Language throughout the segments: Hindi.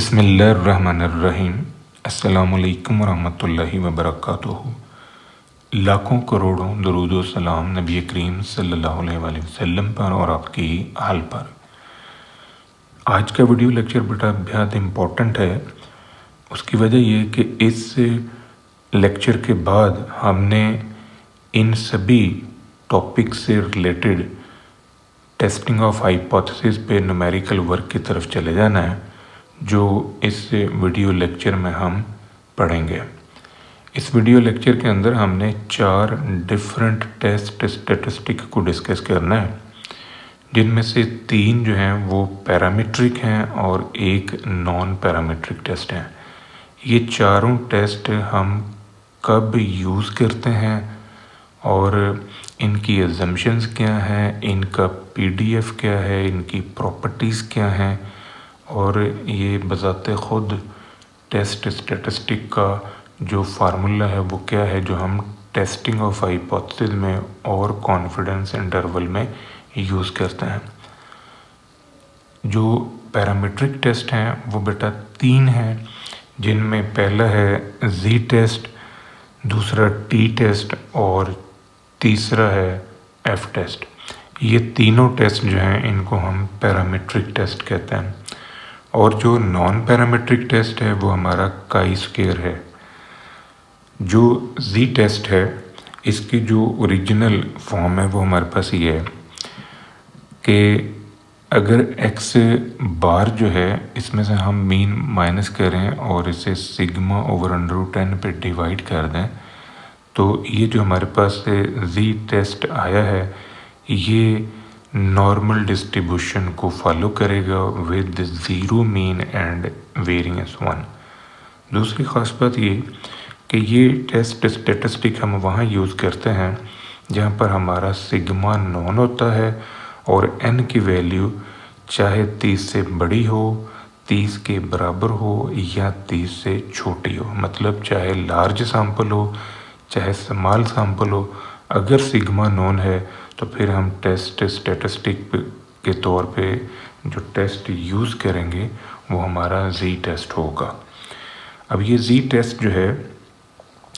बिस्मिल्लाहिर्रहमानिर्रहीम। अस्सलामुअलैकुम वरहमतुल्लाहि वबरकातुहू। लाखों करोड़ों दरूद व सलाम नबी करीम सल्लल्लाहु अलैहि वसल्लम पर और आपकी हाल पर। आज का वीडियो लेक्चर बेटा बेहद इम्पोर्टेंट है। उसकी वजह यह कि इस लेक्चर के बाद हमने इन सभी टॉपिक से रिलेटेड टेस्टिंग ऑफ हाइपोथेसिस पे न्यूमेरिकल वर्क की तरफ चले जाना है, जो इस वीडियो लेक्चर में हम पढ़ेंगे। इस वीडियो लेक्चर के अंदर हमने 4 डिफरेंट टेस्ट स्टैटिस्टिक को डिस्कस करना है, जिनमें से 3 जो हैं वो पैरामीट्रिक हैं और एक नॉन पैरामीट्रिक टेस्ट हैं। ये चारों टेस्ट हम कब यूज़ करते हैं और इनकी अजम्पशंस क्या हैं, इनका पीडीएफ क्या है, इनकी प्रॉपर्टीज़ क्या हैं, और ये बज़ाते ख़ुद टेस्ट स्टैटिस्टिक का जो फार्मूला है वो क्या है, जो हम टेस्टिंग ऑफ हाइपोथेसिस में और कॉन्फिडेंस इंटरवल में यूज़ करते हैं। जो पैरामीट्रिक टेस्ट हैं वो बेटा 3 हैं, जिनमें पहला है जी टेस्ट, दूसरा टी टेस्ट और तीसरा है एफ टेस्ट। ये तीनों टेस्ट जो हैं इनको हम पैरामीट्रिक टेस्ट कहते हैं। और जो नॉन पैरामीट्रिक टेस्ट है वो हमारा काई स्क्वायर है। जो जी टेस्ट है इसकी जो ओरिजिनल फॉर्म है वो हमारे पास ये है कि अगर एक्स बार जो है इसमें से हम मीन माइनस करें और इसे सिग्मा ओवर √10 पे डिवाइड कर दें, तो ये जो हमारे पास जी टेस्ट आया है ये नॉर्मल डिस्ट्रीब्यूशन को फॉलो करेगा with zero mean and variance 1। दूसरी ख़ास बात ये कि ये टेस्ट स्टैटिस्टिक हम वहाँ यूज़ करते हैं जहाँ पर हमारा सिग्मा नॉन होता है और एन की वैल्यू चाहे 30 से बड़ी हो, 30 के बराबर हो या 30 से छोटी हो। मतलब चाहे लार्ज सैंपल हो चाहे स्मॉल सैंपल हो, अगर सिग्मा नॉन है तो फिर हम टेस्ट स्टैटिस्टिक के तौर पे जो टेस्ट यूज़ करेंगे वो हमारा जी टेस्ट होगा। अब ये जी टेस्ट जो है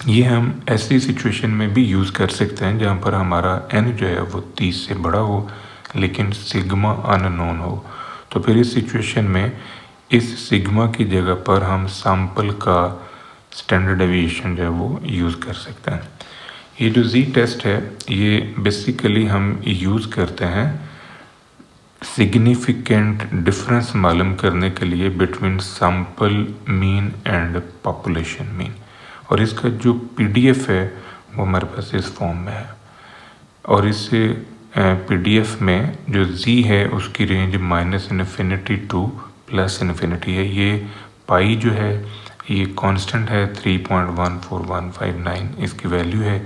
ये हम ऐसी सिचुएशन में भी यूज़ कर सकते हैं जहाँ पर हमारा एन जो है वो 30 से बड़ा हो लेकिन सिग्मा अननोन हो। तो फिर इस सिचुएशन में इस सिग्मा की जगह पर हम सैंपल का स्टैंडर्ड डेविएशन जो है वो यूज़ कर सकते हैं। ये जो जी टेस्ट है ये बेसिकली हम यूज़ करते हैं सिग्निफिकेंट डिफरेंस मालूम करने के लिए between sample mean and population mean. और इसका जो पीडीएफ है वो हमारे पास इस फॉर्म में है। और इस पीडीएफ में जो जी है उसकी रेंज -∞ टू +∞ है। ये पाई जो है ये कांस्टेंट है 3.14159 इसकी वैल्यू है।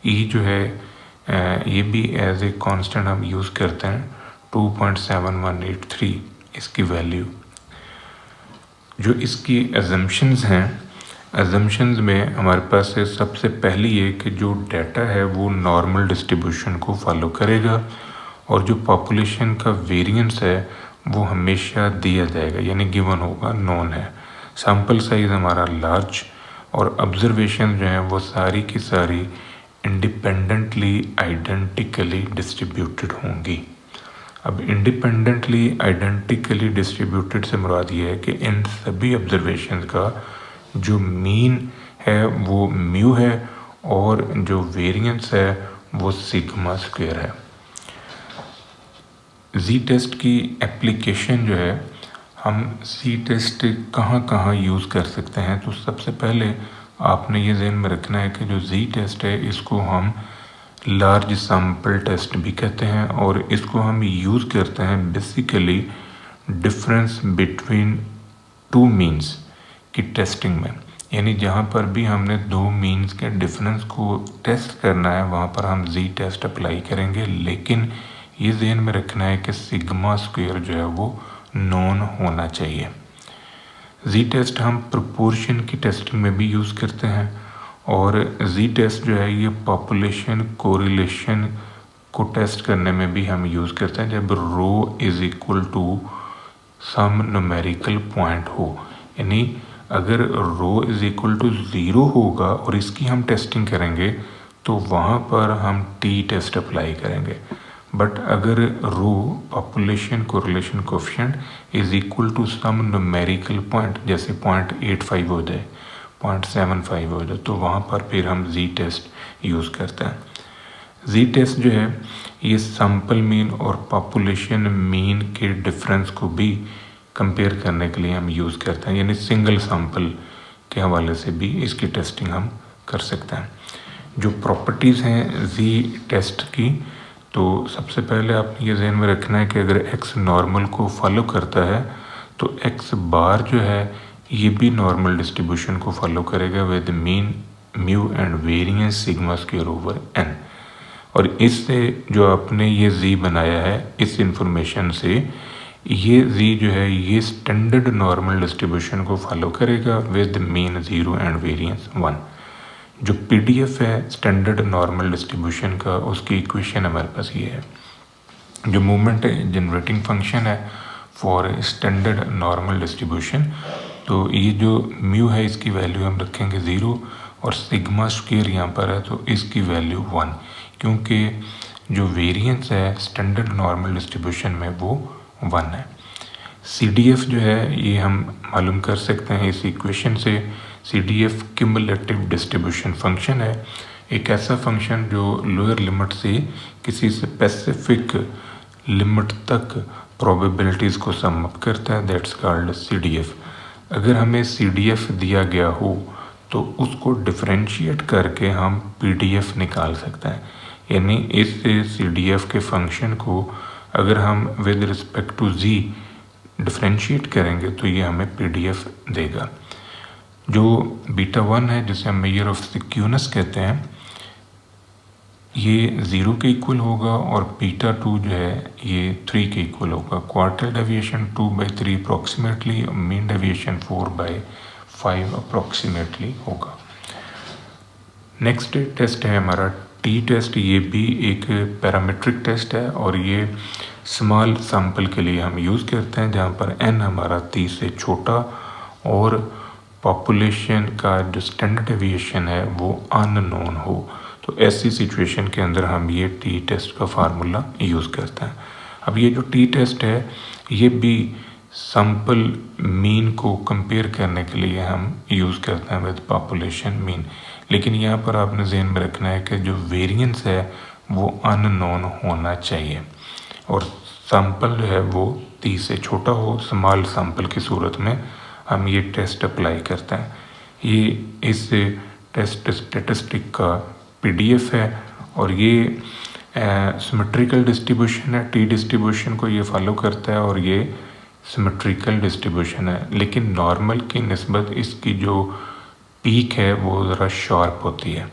ई जो है ये भी एज ए कांस्टेंट हम यूज़ करते हैं 2.7183 इसकी वैल्यू। जो इसकी अजम्पशंस हैं, अजम्पशंस में हमारे पास है सबसे पहली ये कि जो डाटा है वो नॉर्मल डिस्ट्रीब्यूशन को फॉलो करेगा और जो पॉपुलेशन का वेरिएंस है वो हमेशा दिया जाएगा, यानी गिवन होगा, नॉन है। सैंपल साइज़ हमारा लार्ज और ऑब्जर्वेशन जो है वो सारी की सारी इंडिपेंडेंटली आइडेंटिकली डिस्ट्रीब्यूटेड होंगी। अब इंडिपेंडेंटली आइडेंटिकली डिस्ट्रीब्यूटेड से मुराद ये है कि इन सभी ऑब्जर्वेशन का जो मीन है वो म्यू है और जो वेरिएंस है वो सिग्मा स्क्वायर है। जी टेस्ट की एप्लीकेशन जो है हम जी टेस्ट कहाँ यूज़ कर सकते हैं, तो सबसे पहले आपने ये ज़हन में रखना है कि जो जी टेस्ट है इसको हम लार्ज सैंपल टेस्ट भी कहते हैं और इसको हम यूज़ करते हैं बेसिकली डिफरेंस बिटवीन 2 मीन्स की टेस्टिंग में। यानी जहाँ पर भी हमने 2 मीन्स के डिफरेंस को टेस्ट करना है वहाँ पर हम जी टेस्ट अप्लाई करेंगे, लेकिन ये ज़हन में रखना है कि सिग्मा स्क्वायर जो है वो नॉन होना चाहिए। जी टेस्ट हम प्रोपोर्शन की टेस्टिंग में भी यूज़ करते हैं और जी टेस्ट जो है ये पॉपुलेशन कोरिलेशन को टेस्ट करने में भी हम यूज़ करते हैं जब rho is equal to some numerical point हो। यानी अगर रो इज़ इक्वल टू 0 होगा और इसकी हम टेस्टिंग करेंगे तो वहाँ पर हम टी टेस्ट अप्लाई करेंगे। बट अगर rho population correlation coefficient is equal to some numerical point, जैसे 0.85 हो जाए, 0.75 हो जाए, तो वहाँ पर फिर हम जी टेस्ट यूज़ करते हैं। जी टेस्ट जो है ये सैम्पल मीन और पॉपुलेशन मीन के डिफरेंस को भी कंपेयर करने के लिए हम यूज़ करते हैं, यानी सिंगल सैम्पल के हवाले से भी इसकी टेस्टिंग हम कर सकते हैं। जो प्रॉपर्टीज़ हैं जी टेस्ट की, तो सबसे पहले आपने ये ज़हन में रखना है कि अगर एक्स नॉर्मल को फॉलो करता है तो एक्स बार जो है ये भी नॉर्मल डिस्ट्रीब्यूशन को फॉलो करेगा with mean mu and variance sigma square over N. और इससे जो आपने ये जी बनाया है, इस इंफॉर्मेशन से ये जी जो है ये स्टैंडर्ड नॉर्मल डिस्ट्रीब्यूशन को फॉलो करेगा विद मीन 0 एंड वेरिएंस 1। जो पीडीएफ है स्टैंडर्ड नॉर्मल डिस्ट्रीब्यूशन का, उसकी इक्वेशन हमारे पास ये है। जो मूवमेंट है जनरेटिंग फंक्शन है फॉर स्टैंडर्ड नॉर्मल डिस्ट्रीब्यूशन, तो ये जो म्यू है इसकी वैल्यू हम रखेंगे 0 और सिग्मा स्क्वायर यहाँ पर है तो इसकी वैल्यू 1, क्योंकि जो वेरिएंस है स्टैंडर्ड नॉर्मल डिस्ट्रीब्यूशन में वो 1 है। CDF जो है ये हम मालूम कर सकते हैं इस इक्वेशन से। CDF क्यूमुलेटिव डिस्ट्रीब्यूशन फंक्शन है, एक ऐसा फंक्शन जो लोअर लिमिट से किसी स्पेसिफिक लिमिट तक प्रोबेबिलिटीज़ को सम अप करता है, दैट्स कॉल्ड CDF। अगर हमें CDF दिया गया हो तो उसको डिफरेंशिएट करके हम PDF निकाल सकते हैं, यानी इस CDF के फंक्शन को अगर हम with respect to G differentiate करेंगे तो ये हमें PDF देगा। जो बीटा 1 है जिसे हम मेजर ऑफ सिक्यूनेस कहते हैं, ये 0 के इक्वल होगा और बीटा 2 जो है ये 3 के इक्वल होगा। Quarter deviation 2/3 approximately, mean deviation 4/5 approximately होगा। नेक्स्ट टेस्ट है हमारा टी टेस्ट। ये भी एक पैरामीट्रिक टेस्ट है और ये स्मॉल सैंपल के लिए हम यूज़ करते हैं जहाँ पर n हमारा 30 से छोटा और पॉपुलेशन का जो स्टैंडर्ड डेविएशन है वो अननोन हो। तो ऐसी सिचुएशन के अंदर हम ये टी टेस्ट का फार्मूला यूज़ करते हैं। अब ये जो टी टेस्ट है ये भी सैंपल मीन को कंपेयर करने के लिए हम यूज़ करते हैं विद पॉपुलेशन मीन, लेकिन यहाँ पर आपने ज़हन में रखना है कि जो वेरिएंस है वो अननोन होना चाहिए और सैंपल जो है वो 30 से छोटा हो। स्मॉल सैंपल की सूरत में हम ये टेस्ट अप्लाई करते हैं। ये इस टेस्ट स्टेटिस्टिक का PDF है और ये सिमेट्रिकल डिस्ट्रीब्यूशन है, टी डिस्ट्रीब्यूशन को ये फॉलो करता है और ये सिमेट्रिकल डिस्ट्रीब्यूशन है, लेकिन नॉर्मल की निस्बत इसकी जो पीक है वो ज़रा शार्प होती है।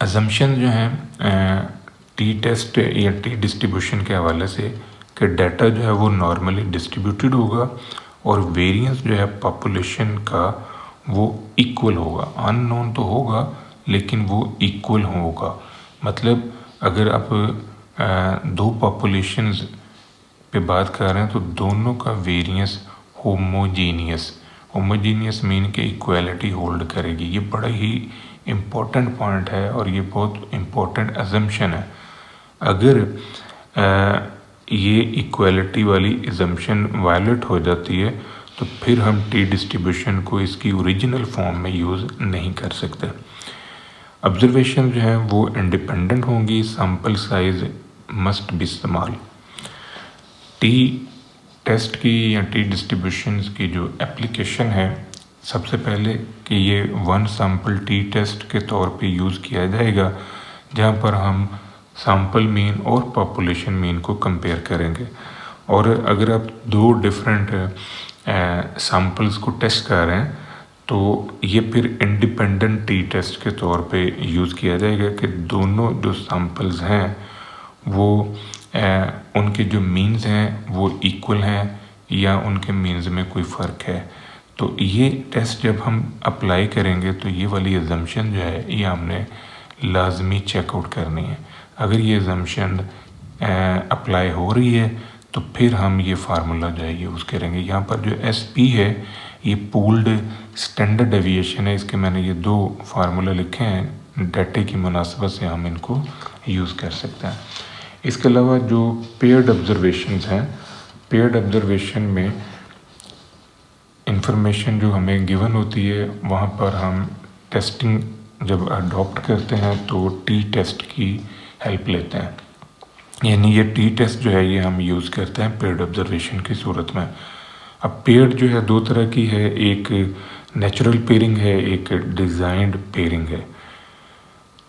अजम्पशन जो है टी टेस्ट या टी डिस्ट्रीब्यूशन के हवाले से कि डाटा जो है वो नॉर्मली डिस्ट्रीब्यूटेड होगा और वेरिएंस जो है पॉपुलेशन का वो इक्वल होगा। अननोन तो होगा लेकिन वो इक्वल होगा। मतलब अगर आप दो पॉपुलेशंस पे बात कर रहे हैं तो दोनों का वेरिएंस होमोजीनियस मीन के इक्वालिटी होल्ड करेगी। ये बड़ा ही इम्पोर्टेंट पॉइंट है और ये बहुत इम्पोर्टेंट अजम्पशन है। अगर ये इक्वालिटी वाली अजम्पशन वायलेट हो जाती है तो फिर हम टी डिस्ट्रीब्यूशन को इसकी ओरिजिनल फॉर्म में यूज़ नहीं कर सकते। ऑब्जर्वेशन जो है वो इंडिपेंडेंट होंगी, sample size must be small. T test की या टी डिस्ट्रीब्यूशन की जो एप्लीकेशन है, सबसे पहले कि ये वन सैम्पल टी टेस्ट के तौर पे यूज़ किया जाएगा जहाँ पर हम सैम्पल मीन और पॉपुलेशन मीन को कंपेयर करेंगे। और अगर आप दो डिफरेंट सैम्पल्स को टेस्ट कर रहे हैं तो ये फिर इंडिपेंडेंट टी टेस्ट के तौर पे यूज़ किया जाएगा कि दोनों जो सैम्पल्स हैं वो उनके जो मीन्स हैं वो इक्वल हैं या उनके मीन्स में कोई फ़र्क है। तो ये टेस्ट जब हम अप्लाई करेंगे तो ये वाली अजम्पशन जो है ये हमने लाजमी चेकआउट करनी है। अगर ये अजम्पशन अप्लाई हो रही है तो फिर हम ये फार्मूला जो है यूज़ करेंगे। यहाँ पर जो SP है ये पूल्ड स्टैंडर्ड डेविएशन है, इसके मैंने ये 2 फार्मूला लिखे हैं, डाटे की मुनासबत से हम इनको यूज़ कर सकते हैं। इसके अलावा जो पेयर्ड ऑब्जर्वेशंस हैं, पेयर्ड ऑब्जर्वेशन में इंफॉर्मेशन जो हमें गिवन होती है वहाँ पर हम टेस्टिंग जब अडॉप्ट करते हैं तो टी टेस्ट की हेल्प लेते हैं, यानी ये टी टेस्ट जो है ये हम यूज़ करते हैं पेयर्ड ऑब्जर्वेशन की सूरत में। अब पेयर्ड जो है 2 तरह की है, एक नेचुरल पेयरिंग है, एक डिज़ाइंड पेयरिंग है।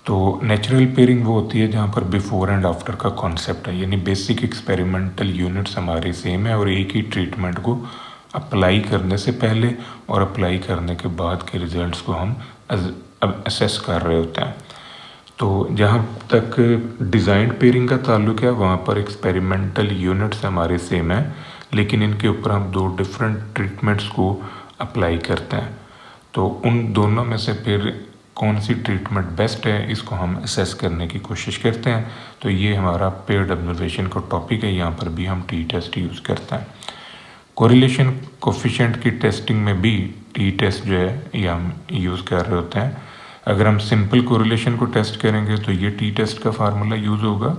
तो नेचुरल पेयरिंग वो होती है जहाँ पर बिफोर एंड आफ्टर का कॉन्सेप्ट है, यानी बेसिक एक्सपेरिमेंटल यूनिट्स हमारे सेम है और एक ही ट्रीटमेंट को अप्लाई करने से पहले और अप्लाई करने के बाद के रिजल्ट्स को हम असेस कर रहे होते हैं। तो जहाँ तक डिज़ाइन पेयरिंग का ताल्लुक है वहाँ पर एक्सपेरिमेंटल यूनिट्स हमारे सेम हैं, लेकिन इनके ऊपर हम 2 डिफरेंट ट्रीटमेंट्स को अप्लाई करते हैं। तो उन दोनों में से फिर कौन सी ट्रीटमेंट बेस्ट है इसको हम असेस करने की कोशिश करते हैं। तो ये हमारा पेयर्ड ऑब्जर्वेशन का टॉपिक है, यहाँ पर भी हम टी टेस्ट यूज़ करते हैं। कोरिलेशन कोफिशिएंट की टेस्टिंग में भी टी टेस्ट जो है ये हम यूज़ कर रहे होते हैं। अगर हम सिंपल कोरिलेशन को टेस्ट करेंगे तो ये टी टेस्ट का फार्मूला यूज़ होगा,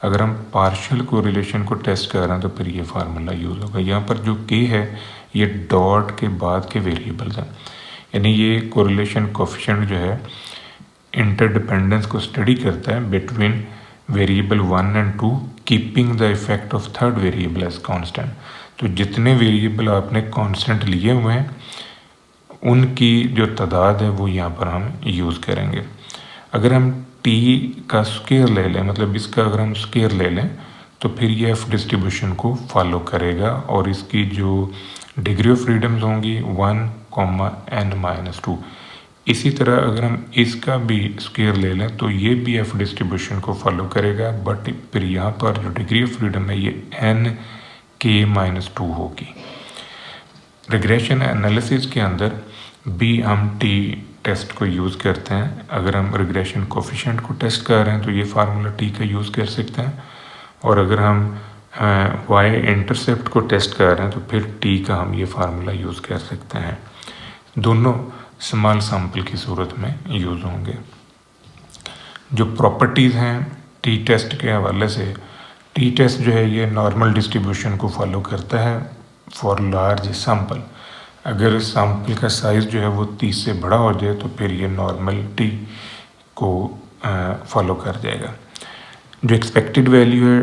अगर हम पार्शियल कोरिलेशन को टेस्ट कर रहे हैं तो फिर ये फार्मूला यूज़ होगा। यहाँ पर जो के है ये डॉट के बाद के वेरिएबल्स हैं, यानी ये कोरिलेशन कोफिशिएंट जो है इंटरडिपेंडेंस को स्टडी करता है between variable 1 and 2 keeping the effect of third variable as constant. तो जितने वेरिएबल आपने कांस्टेंट लिए हुए हैं उनकी जो तादाद है वो यहाँ पर हम यूज़ करेंगे। अगर हम टी का स्केयर ले लें, मतलब इसका अगर हम स्केयर ले लें तो फिर ये एफ डिस्ट्रीब्यूशन को फॉलो करेगा और इसकी जो डिग्री ऑफ फ्रीडम्स होंगी 1, n-2। इसी तरह अगर हम इसका भी स्केयर ले लें तो ये भी एफ डिस्ट्रीब्यूशन को फॉलो करेगा, बट फिर यहाँ पर जो डिग्री ऑफ फ्रीडम है ये n(k-2) होगी। रिग्रेशन एनालिसिस के अंदर भी हम टी टेस्ट को यूज़ करते हैं। अगर हम रिग्रेशन कोफिशिएंट को टेस्ट कर रहे हैं तो ये फार्मूला टी का यूज़ कर सकते हैं, और अगर हम वाई इंटरसेप्ट को टेस्ट कर रहे हैं तो फिर टी का हम ये फार्मूला यूज़ कर सकते हैं। दोनों स्मॉल सैंपल की सूरत में यूज़ होंगे। जो प्रॉपर्टीज़ हैं टी टेस्ट के हवाले से, टी टेस्ट जो है ये नॉर्मल डिस्ट्रीब्यूशन को फॉलो करता है फॉर लार्ज सैंपल। अगर सैंपल का साइज़ जो है वो 30 से बड़ा हो जाए तो फिर ये नॉर्मलिटी को फॉलो कर जाएगा। जो एक्सपेक्टेड वैल्यू है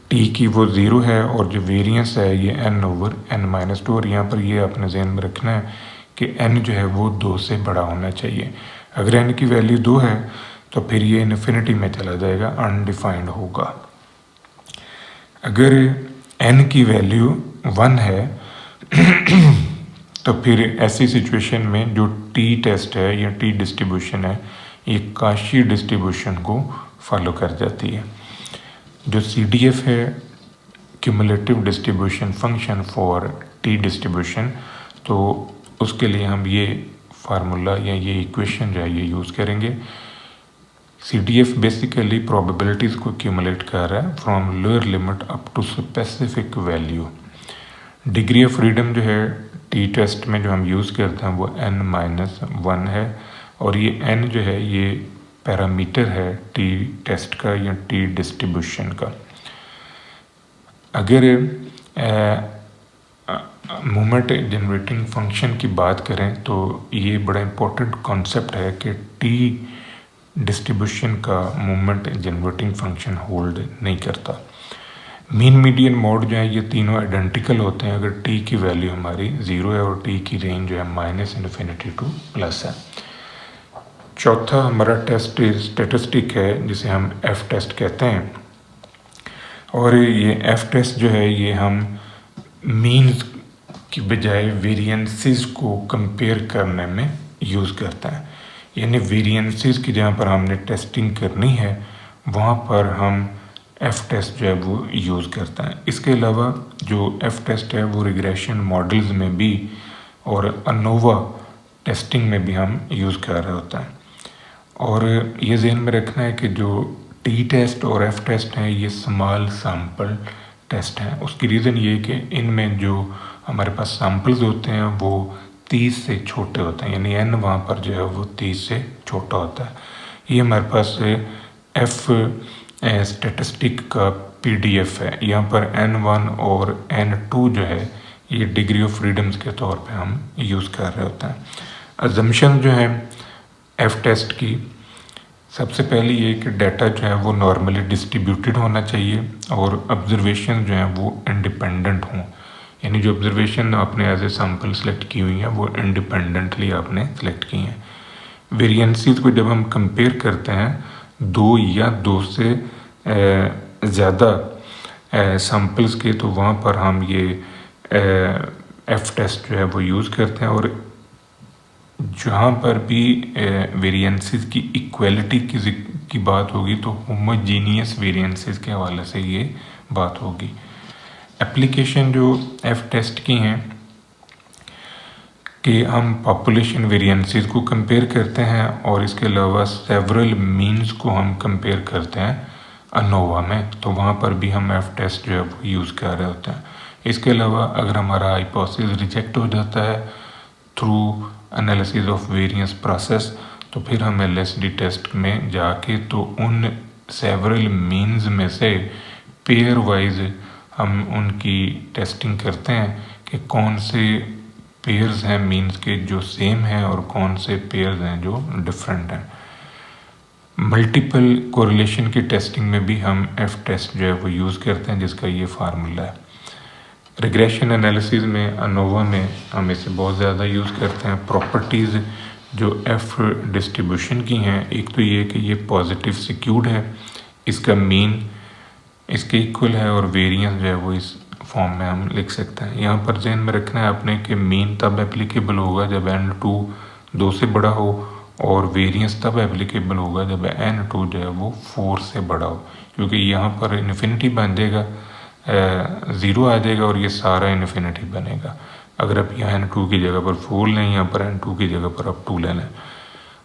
टी की वो 0 है और जो वेरिएंस है ये n/n-2, और यहाँ पर ये अपने जहन में रखना है कि n जो है वो 2 से बड़ा होना चाहिए। अगर n की वैल्यू 2 है तो फिर ये इन्फिनिटी में चला जाएगा, अनडिफाइंड होगा। अगर n की वैल्यू 1 है तो फिर ऐसी सिचुएशन में जो टी टेस्ट है या टी डिस्ट्रीब्यूशन है ये काशी डिस्ट्रीब्यूशन को फॉलो कर जाती है। जो CDF है cumulative distribution function for T distribution, तो उसके लिए हम ये फार्मूला या ये इक्वेशन जो है ये यूज़ करेंगे। CDF बेसिकली प्रोबेबिलिटीज़ को क्यूमुलेट कर रहा है from lower limit up to specific value. Degree of freedom जो है टी टेस्ट में जो हम यूज़ करते हैं वो n-1 है, और ये n जो है ये पैरामीटर है टी टेस्ट का या टी डिस्ट्रीब्यूशन का। अगर मोमेंट जनरेटिंग फंक्शन की बात करें तो ये बड़ा इम्पोर्टेंट कॉन्सेप्ट है कि टी डिस्ट्रीब्यूशन का मोमेंट जनरेटिंग फंक्शन होल्ड नहीं करता। मीन मीडियन मोड जो है ये तीनों आइडेंटिकल होते हैं अगर टी की वैल्यू हमारी 0 है और टी की रेंज जो है -∞ टू प्लस है। चौथा हमारा टेस्ट स्टेटिस्टिक है जिसे हम एफ टेस्ट कहते हैं, और ये एफ टेस्ट जो है ये हम मीन्स की बजाय वेरिएंसेस को कंपेयर करने में यूज़ करते हैं। यानी वेरिएंसेस की जहाँ पर हमने टेस्टिंग करनी है वहाँ पर हम एफ टेस्ट जो है वो यूज़ करते हैं। इसके अलावा जो एफ टेस्ट है वो रिग्रेशन मॉडल्स में भी और अनोवा टेस्टिंग में भी हम यूज़ कर रहे होते हैं। और ये ज़हन में रखना है कि जो टी टेस्ट और एफ टेस्ट हैं ये स्मॉल सैंपल टेस्ट हैं। उसकी रीज़न ये है कि इनमें जो हमारे पास सैम्पल्स होते हैं वो 30 से छोटे होते हैं, यानी n वहाँ पर जो है वो 30 से छोटा होता है। ये हमारे पास एफ स्टैटिस्टिक का PDF है। यहाँ पर N1 और N2 जो है ये डिग्री ऑफ फ्रीडम्स के तौर पे हम यूज़ कर रहे होते हैं। अजम्पशन जो है एफ टेस्ट की, सबसे पहले ये कि डाटा जो है वो नॉर्मली डिस्ट्रीब्यूटेड होना चाहिए और ऑब्जर्वेशन जो है वो इंडिपेंडेंट हों, यानी जो ऑब्जर्वेशन आपने एज ए सैम्पल सेलेक्ट की हुई हैं वो इंडिपेंडेंटली आपने सेलेक्ट की हैं। वेरिएंसीज को जब हम कंपेयर करते हैं 2 या 2 से ज़्यादा सैम्पल्स के, तो वहाँ पर हम ये एफ टेस्ट जो है वो यूज़ करते हैं। और जहाँ पर भी वेरिएंसेस की इक्वलिटी की बात होगी तो होमोजीनियस वेरिएंसेस के हवाले से ये बात होगी। एप्लीकेशन जो एफ टेस्ट की हैं कि हम पॉपुलेशन वेरिएंसेस को कंपेयर करते हैं और इसके अलावा सेवरल मीन्स को हम कंपेयर करते हैं अनोवा में, तो वहाँ पर भी हम एफ टेस्ट जो है वो यूज़ कर रहे होते हैं। इसके अलावा अगर हमारा हाइपोथेसिस रिजेक्ट हो जाता है through analysis of variance process, तो फिर हम LSD टेस्ट में जाके तो उन सेवरल मीन्स में से पेयर वाइज हम उनकी टेस्टिंग करते हैं कि कौन से पेयर्स हैं मीन्स के जो सेम हैं और कौन से पेयर्स हैं जो डिफरेंट हैं। मल्टीपल कोरिलेशन की टेस्टिंग में भी हम एफ टेस्ट जो है वो यूज़ करते हैं, जिसका ये फार्मूला है। रिग्रेशन एनालिसिस में अनोवा में हम इसे बहुत ज़्यादा यूज़ करते हैं। प्रॉपर्टीज़ जो एफ डिस्ट्रीब्यूशन की हैं, एक तो ये कि ये पॉजिटिव सिक्यूड है, इसका मीन इसके इक्वल है और वेरिएंस जो है वो इस फॉर्म में हम लिख सकते हैं। यहाँ पर ध्यान में रखना है आपने कि मीन तब एप्लीकेबल होगा जब N2 2 से बड़ा हो और वेरिएंस तब एप्लीकेबल होगा जब N2 जो है वो 4 से बड़ा हो, क्योंकि यहाँ पर इन्फिनिटी बन जाएगा, 0 आ जाएगा और ये सारा इन्फिनिटी बनेगा। अगर आप यहाँ N2 की जगह पर 4 लें, यहाँ पर N2 की जगह पर आप 2 ले लें।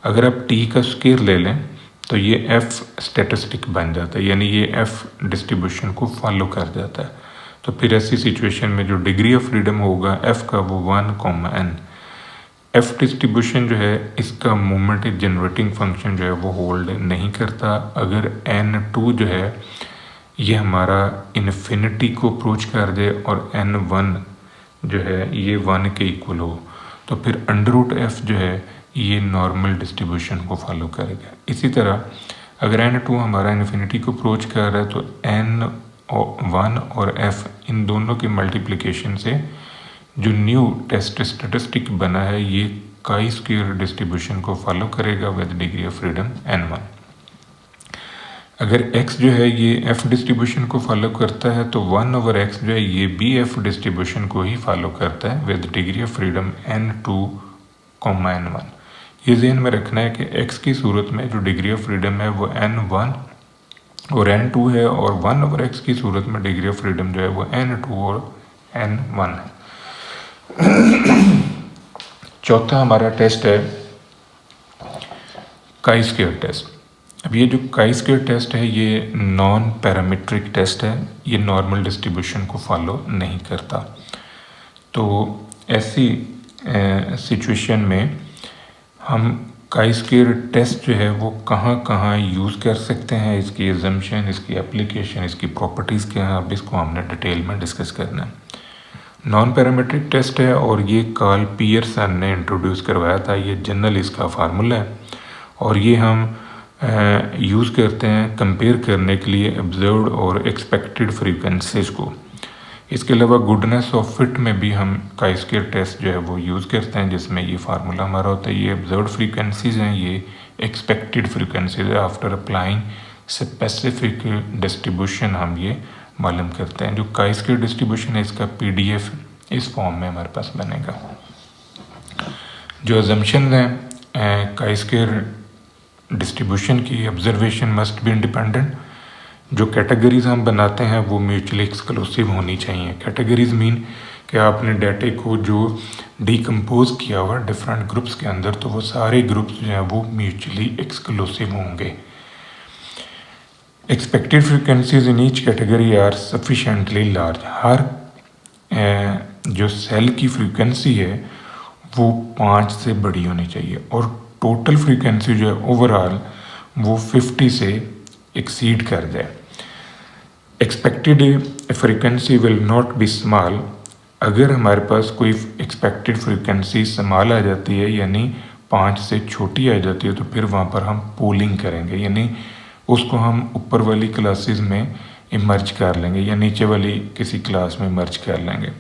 अगर आप T का स्क्वायर ले लें तो ये F स्टैटिस्टिक बन जाता है, यानी ये F डिस्ट्रीब्यूशन को फॉलो कर जाता है। तो फिर ऐसी सिचुएशन में जो डिग्री ऑफ फ्रीडम होगा F का वो 1,n। F डिस्ट्रीब्यूशन जो है इसका मोमेंट जनरेटिंग फंक्शन जो है वो होल्ड नहीं करता। अगर N2 जो है ये हमारा इन्फिनिटी को अप्रोच कर जाए और N1 जो है ये 1 के इक्वल हो, तो फिर √F जो है ये नॉर्मल डिस्ट्रीब्यूशन को फॉलो करेगा। इसी तरह अगर N2 हमारा इन्फिनिटी को अप्रोच कर रहा है तो N1 और F इन दोनों के मल्टीप्लिकेशन से जो न्यू टेस्ट स्टैटिस्टिक बना है ये काई स्क्वायर डिस्ट्रीब्यूशन को फॉलो करेगा with degree of freedom N1। अगर x जो है ये f डिस्ट्रीब्यूशन को फॉलो करता है तो 1/x जो है ये भी f डिस्ट्रीब्यूशन को ही फॉलो करता है with degree of freedom N2, N1। ये ध्यान में रखना है कि x की सूरत में जो डिग्री ऑफ फ्रीडम है वो N1 और N2 है और 1/x की सूरत में डिग्री ऑफ फ्रीडम जो है वो N2 और N1 है। चौथा हमारा टेस्ट है काई स्क्वायर टेस्ट। अब ये जो काई स्क्वायर टेस्ट है ये नॉन पैरामीट्रिक टेस्ट है, ये नॉर्मल डिस्ट्रीब्यूशन को फॉलो नहीं करता। तो ऐसी सिचुएशन में हम काई स्क्वायर टेस्ट जो है वो कहाँ कहाँ यूज़ कर सकते हैं, इसकी एजम्पशन, इसकी एप्लीकेशन, इसकी प्रॉपर्टीज़ क्या हैं, अब इसको हमने डिटेल में डिस्कस करना है। नॉन पैरामीट्रिक टेस्ट है और ये कार्ल पियर्सन ने इंट्रोड्यूस करवाया था, ये जनरल इसका फार्मूला है और ये हम यूज़ करते हैं कंपेयर करने के लिए ऑब्जर्व्ड और एक्सपेक्टेड फ्रीक्वेंसीज को। इसके अलावा गुडनेस ऑफ फिट में भी हम काई स्क्वायर टेस्ट जो है वो यूज़ करते हैं, जिसमें ये फार्मूला हमारा होता है, ये ऑब्जर्व्ड फ्रीक्वेंसीज हैं, ये एक्सपेक्टेड फ्रीक्वेंसीज है। आफ्टर अप्लाइंग स्पेसिफिक डिस्ट्रीब्यूशन हम ये मालूम करते हैं। जो काई स्क्वायर डिस्ट्रीब्यूशन है इसका PDF इस फॉर्म में हमारे पास बनेगा। जो अजम्पशन हैं काई स्क्वायर डिस्ट्रीब्यूशन की, ऑब्जर्वेशन मस्ट बी इंडिपेंडेंट। जो कैटेगरीज हम बनाते हैं वो म्यूचुअली एक्सक्लूसिव होनी चाहिए। कैटेगरीज मीन कि आपने डाटे को जो डिकम्पोज किया हुआ डिफरेंट ग्रुप्स के अंदर, तो वो सारे ग्रुप्स जो हैं वो म्यूचुअली एक्सक्लूसिव होंगे। Expected frequencies in each category are sufficiently large. हर जो सेल की फ्रीक्वेंसी है वो 5 से बड़ी होनी चाहिए और टोटल फ्रीक्वेंसी जो है ओवरऑल वो 50 से एक्सीड कर जाए। Expected frequency will not be small. अगर हमारे पास कोई एक्सपेक्टेड फ्रीक्वेंसी स्मॉल आ जाती है यानी 5 से छोटी आ जाती है तो फिर वहाँ पर हम पोलिंग करेंगे, यानी उसको हम ऊपर वाली क्लासेस में इमर्ज कर लेंगे या नीचे वाली किसी क्लास में मर्ज कर लेंगे।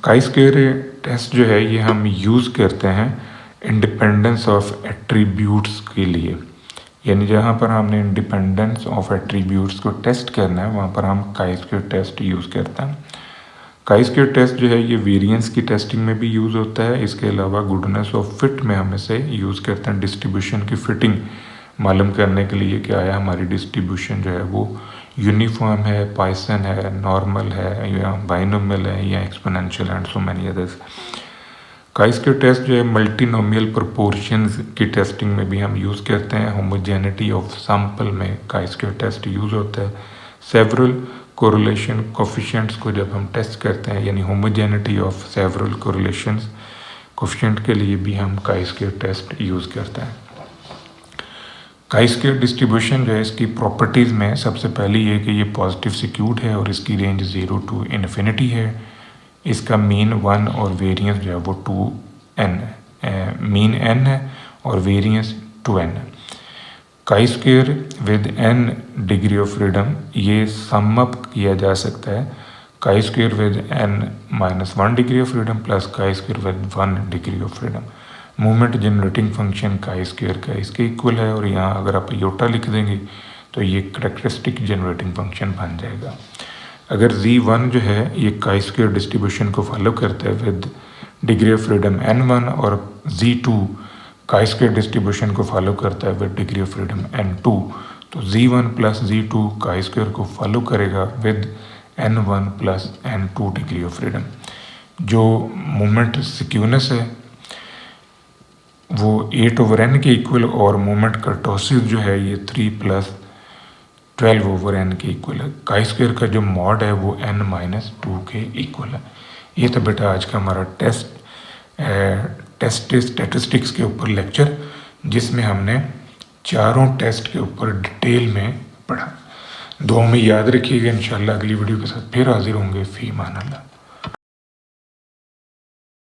chi-square टेस्ट जो है ये हम यूज़ करते हैं इंडिपेंडेंस ऑफ एट्रीब्यूट्स के लिए, यानी जहाँ पर हमने इंडिपेंडेंस ऑफ एट्रीब्यूट्स को टेस्ट करना है वहाँ पर हम chi-square टेस्ट यूज़ करते हैं। chi-square टेस्ट जो है ये वेरिएंस की टेस्टिंग में भी यूज़ होता है। इसके अलावा गुडनेस ऑफ फिट में हम इसे यूज़ करते हैं डिस्ट्रीब्यूशन की फिटिंग मालूम करने के लिए, क्या है हमारी डिस्ट्रीब्यूशन जो है वो यूनिफॉर्म है, पॉइसन है, नॉर्मल है या बाइनोमियल है या exponential and so many others. chi-square test जो है मल्टीनोमियल प्रोपोर्शंस की टेस्टिंग में भी हम यूज़ करते हैं। होमोजेनिटी ऑफ सैंपल में chi-square टेस्ट यूज़ होता है। सेवरल कोरिलेशन कोफिशिएंट्स को जब हम टेस्ट करते हैं यानी homogeneity of several correlations coefficient के लिए भी हम chi-square टेस्ट यूज़ करते हैं। chi-square डिस्ट्रीब्यूशन जो है इसकी प्रॉपर्टीज़ में सबसे पहली ये कि ये पॉजिटिव सिक्यूट है और इसकी रेंज 0 to इन्फिनिटी है। इसका मीन 1 और वेरिएंस जो है वो 2n है, मीन n है और वेरिएंस 2n है। chi-square with n degree of freedom ये सम अप किया जा सकता है chi-square with n-1 degree of freedom plus chi-square with 1 degree of freedom. Moment generating function chi-square का इसके इक्वल है और यहाँ अगर आप योटा लिख देंगे तो ये करेक्टरिस्टिक जनरेटिंग फंक्शन बन जाएगा। अगर z1 जो है ये chi-square डिस्ट्रीब्यूशन को फॉलो करता है with degree of freedom n1 और z2 chi-square डिस्ट्रीब्यूशन को फॉलो करता है with degree of freedom n2, तो z1 प्लस z2 chi-square को फॉलो करेगा with n1 plus n2 degree of freedom. जो मोमेंट सिक्यूनेस है वो 8/n के इक्वल और मोमेंट कर्टोसिस जो है ये 3 + 12/n के इक्वल है। chi-square का जो मॉड है वो n-2 के इक्वल है। ये तो बेटा आज का हमारा टेस्ट स्टैटिस्टिक्स के ऊपर लेक्चर जिसमें हमने चारों टेस्ट के ऊपर डिटेल में पढ़ा। दुआ में याद रखिएगा। इंशाल्लाह अगली वीडियो के साथ फिर हाजिर होंगे। फी मान अल्लाह।